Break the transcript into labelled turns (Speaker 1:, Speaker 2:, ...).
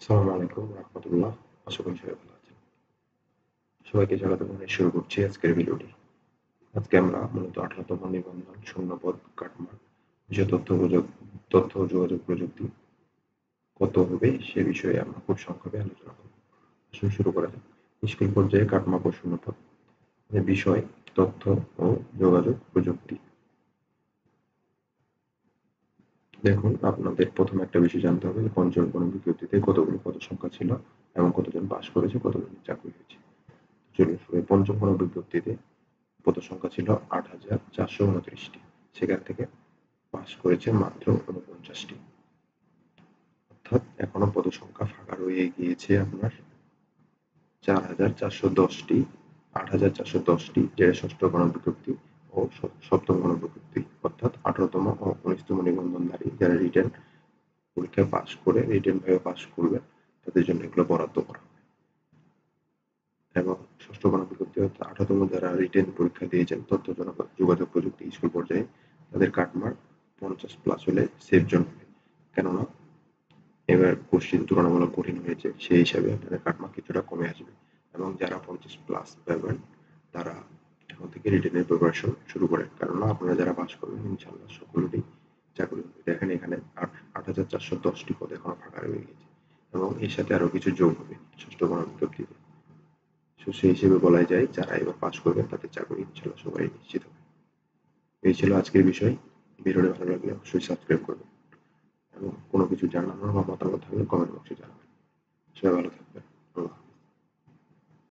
Speaker 1: আসসালামু আলাইকুম রাহমাতুল্লাহ। আশা করি সবাই ভালো আছেন। সবাইকে স্বাগত জানিয়ে শুরু করছি আজকের ভিডিওটি। আজকে আমরা মূলত 18তম নিবন্ধন শূন্যপদ কাটমার বিষয় তথ্য ও যোগাযোগ প্রযুক্তি কত হবে সে বিষয়ে আমরা খুব সংক্ষেপে আলোচনা করব। আসুন শুরু করা যাক। স্কুল পর্যায়ে কাটমাপ ও শূন্যপদ বিষয় তথ্য ও যোগাযোগ প্রযুক্তি। দেখুন, আপনাদের প্রথমে একটা বিষয় জানতে হবে যে পঞ্চম কোন বিজ্ঞপ্তিতে কতগুলো পদ সংখ্যা ছিল এবং কতজন পাস করেছে, কতজনের চাকরি হয়েছে। চলুন শুরু করি। পঞ্চম কোন বিজ্ঞপ্তিতে পদ সংখ্যা ছিল ৮,৪২৯টি, সেখান থেকে পাস করেছে মাত্র ৪৯টি, অর্থাৎ এখনো পদ সংখ্যা ফাঁকা রয়ে গিয়েছে আপনার ৪,৪১০টি। ৮,৪১০টি যেটা ষষ্ঠ গণবিজ্ঞপ্তি ও সপ্তম গণবিজ্ঞপ্তি, অর্থাৎ 18তম ও 19তম নিবন্ধনধারী যারা রিটেন পরীক্ষায় পাস করে রিটেন ভাবে পাস করবে তাদের জন্য এগুলো বরাদ্দ করা হবে। এবং ষষ্ঠ গণবিজ্ঞপ্তি অর্থাৎ 18তম যারা রিটেন পরীক্ষা দিয়েছেন তথ্য যোগাযোগ প্রযুক্তি স্কুল পর্যায়ে তাদের কাটমার্ক 50+ হলে সেফ জোন হবে। কেননা এবার কোশ্চেন তুলনামূলক কঠিন হয়েছে, সেই হিসাবে আপনাদের কাটমার্ক কিছুটা কমে আসবে। এবং যারা 50+ পাবেন তারা এখন থেকে রিটেনের প্রিপারেশন শুরু করেন, কেননা আপনারা যারা পাস করবেন ইনশাল্লাহ সকলেরই চাকরি হবে। দেখেন এখানে 8,410টি পদ এখনো ফাঁকা রয়ে গেছে এবং এর সাথে আরো কিছু যোগ হবে ষষ্ঠ গণবিজ্ঞপ্তিতে। সেই হিসেবে বলা যায় যারা এবার পাস করবেন তাদের চাকরি ইনশাল্লাহ সবাই নিশ্চিত হবে। এই ছিল আজকের বিষয়। ভিডিওটি ভালো লাগলে অবশ্যই সাবস্ক্রাইব করবেন এবং কোনো কিছু জানানোর বা মতামত থাকলে কমেন্ট বক্সে জানাবেন। সবাই ভালো থাকবেন। আল্লাহ।